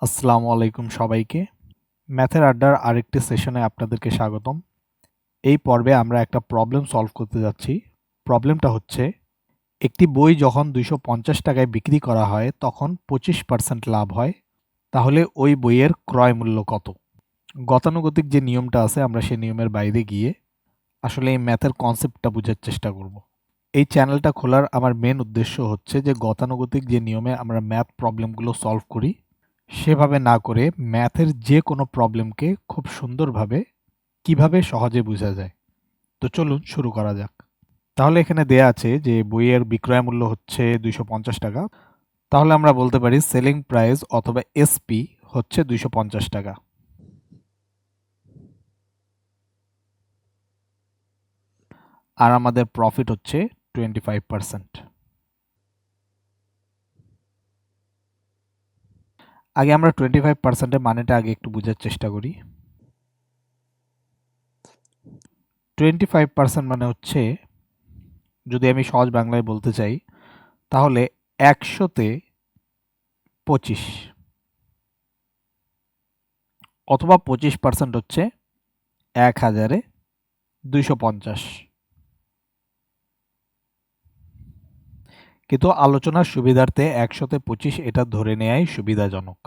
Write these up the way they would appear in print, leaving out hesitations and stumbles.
আসসালামু আলাইকুম সবাইকে। ম্যাথের আড্ডার আরেকটি সেশনে আপনাদেরকে স্বাগতম। এই পর্বে আমরা একটা প্রবলেম সলভ করতে যাচ্ছি। প্রবলেমটা হচ্ছে, একটি বই যখন 250 টাকায় বিক্রি করা হয় তখন 25% লাভ হয়। তাহলে ওই বইয়ের ক্রয় মূল্য কত? গতানুগতিক যে নিয়মটা আছে আমরা সেই নিয়মের বাইরে গিয়ে আসলে এই ম্যাথের কনসেপ্টটা বোঝার চেষ্টা করব। এই চ্যানেলটা খোলার আমার মেন উদ্দেশ্য হচ্ছে যে গতানুগতিক যে নিয়মে আমরা ম্যাথ প্রবলেমগুলো সলভ করি সেভাবে না করে ম্যাথের যে কোনো প্রবলেমকে খুব সুন্দরভাবে কিভাবে সহজে বোঝা যায়। তো চলুন শুরু করা যাক। তাহলে এখানে দেয়া আছে যে বইয়ের বিক্রয় মূল্য হচ্ছে 250 টাকা। তাহলে আমরা বলতে পারি সেলিং প্রাইস অথবা এসপি হচ্ছে 250 টাকা। আর আমাদের প্রফিট হচ্ছে 25%। আগে আমরা 25%-এর মানেটা আগে একটু বোঝার চেষ্টা করি। 25% মানে হচ্ছে, যদি আমি সহজ বাংলায় বলতে চাই, তাহলে 100-তে 25 অথবা 25% হচ্ছে 1000-এ 250। কিন্তু আলোচনার সুবিধার্থে 100-তে 25 এটা ধরে নেয়াই সুবিধাজনক।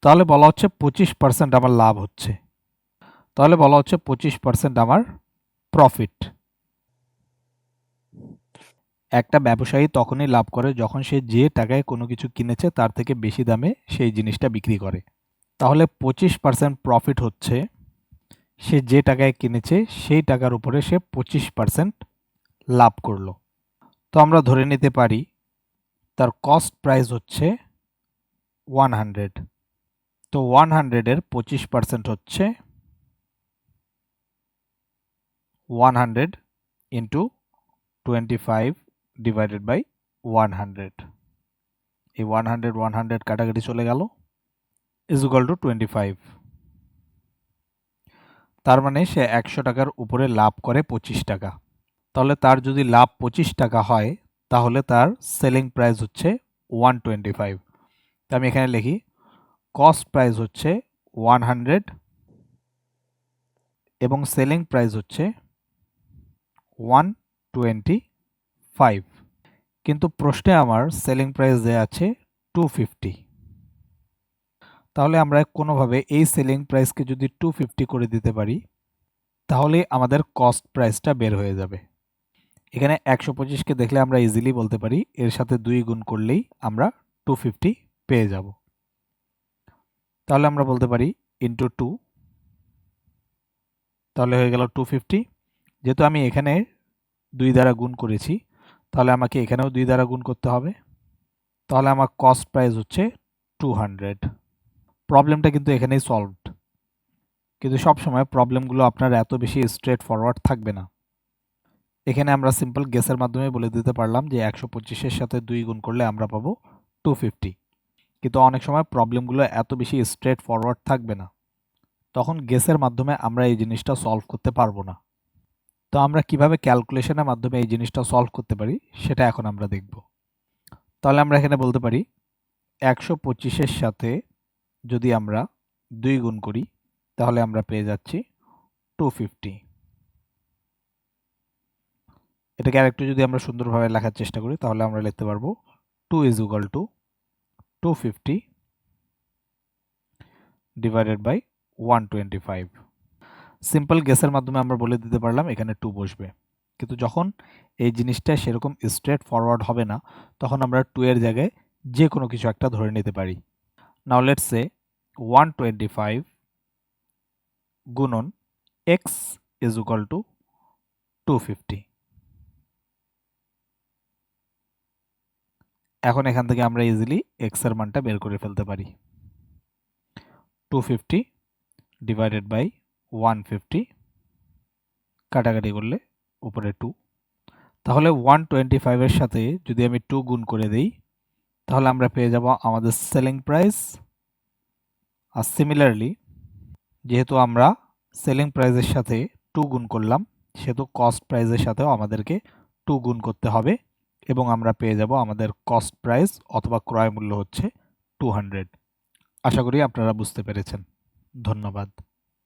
তাহলে বলা হচ্ছে 25% আমার লাভ হচ্ছে। তাহলে বলা হচ্ছে 25% আমার প্রফিট। একটা ব্যবসায়ী তখনই লাভ করে যখন সে যে টাকায় কোনো কিছু কিনেছে তার থেকে বেশি দামে সেই জিনিসটা বিক্রি করে। তাহলে 25% প্রফিট হচ্ছে সে যে টাকায় কিনেছে সেই টাকার উপরে সে 25% লাভ করলো। তো আমরা ধরে নিতে পারি তার কস্ট প্রাইস হচ্ছে 100। তো 100-এর 25% হচ্ছে 100 ইন্টু 25 ডিভাইডেড বাই 100। এই 100 কাটাকাটি চলে গেল, ইজ ইকুয়াল টু 25। তার মানে সে 100 টাকার উপরে লাভ করে 25 টাকা। তাহলে তার যদি লাভ 25 টাকা হয় তাহলে তার সেলিং প্রাইস হচ্ছে 125। তো আমি এখানে লিখি কস্ট প্রাইস হচ্ছে 100 এবং সেলিং প্রাইস হচ্ছে 125। কিন্তু প্রশ্নে আমার সেলিং প্রাইস দেয়া আছে 250। তাহলে আমরা কোনোভাবে এই সেলিং প্রাইসকে যদি 250 করে দিতে পারি তাহলে আমাদের কস্ট প্রাইসটা বের হয়ে যাবে। এখানে 125কে দেখলে আমরা ইজিলি বলতে পারি এর সাথে 2 গুণ করলেই আমরা 250 পেয়ে যাব। তাহলে আমরা বলতে পারি ইন্টু 2, তাহলে হয়ে গেল 250। যেহেতু আমি এখানে 2 দ্বারা গুণ করেছি তাহলে আমাকে এখানেও 2 দ্বারা গুণ করতে হবে। তাহলে আমার কস্ট প্রাইস হচ্ছে 200। প্রবলেমটা কিন্তু এখানেই সলভড। কিন্তু সবসময় প্রবলেমগুলো আপনার এত বেশি স্ট্রেট ফরওয়ার্ড থাকবে না। এখানে আমরা সিম্পল গেসের মাধ্যমে বলে দিতে পারলাম যে 125-এর সাথে 2 গুণ করলে আমরা পাবো 250। কিন্তু অনেক সময় প্রবলেমগুলো এত বেশি স্ট্রেট ফরওয়ার্ড থাকবে না, তখন গেসের মাধ্যমে আমরা এই জিনিসটা সলভ করতে পারবো না। তো আমরা কিভাবে ক্যালকুলেশনের মাধ্যমে এই জিনিসটা সলভ করতে পারি সেটা এখন আমরা দেখব। তাহলে আমরা এখানে বলতে পারি 125-এর সাথে যদি আমরা 2 গুণ করি তাহলে আমরা পেয়ে যাচ্ছি 250। এটাকে আরেকটু যদি আমরা সুন্দরভাবে লেখার চেষ্টা করি তাহলে আমরা লিখতে পারবো 2 is equal to 250 divided by 125। Simple গেসের মাধ্যমে আমরা বলে দিতে পারলাম এখানে 2 বসবে। কিন্তু যখন এই জিনিসটা সেরকম স্ট্রেট ফরওয়ার্ড হবে না তখন আমরা 2 এর জায়গায় যে কোনো কিছু একটা ধরে নিতে পারি। নাও লেটস সে 125 গুণন x ইজ ইকুয়াল টু 250। এখন এখান থেকে আমরা ইজিলি x এর মানটা বের করে ফেলতে পারি। 250 ডিভাইডেড বাই 150 কাটাকাটি করলে উপরে 2। তাহলে 125 এর সাথে যদি আমি 2 গুণ করে দেই তাহলে আমরা পেয়ে যাব আমাদের সেলিং প্রাইস। আর সিমিলারলি যেহেতু আমরা সেলিং প্রাইসের সাথে 2 গুণ করলাম সেহেতু কস্ট প্রাইসের সাথেও আমাদেরকে 2 গুণ করতে হবে এবং আমরা পেয়ে যাব আমাদের কস্ট প্রাইস অথবা ক্রয় মূল্য হচ্ছে 200। আশা করি আপনারা বুঝতে পেরেছেন। ধন্যবাদ।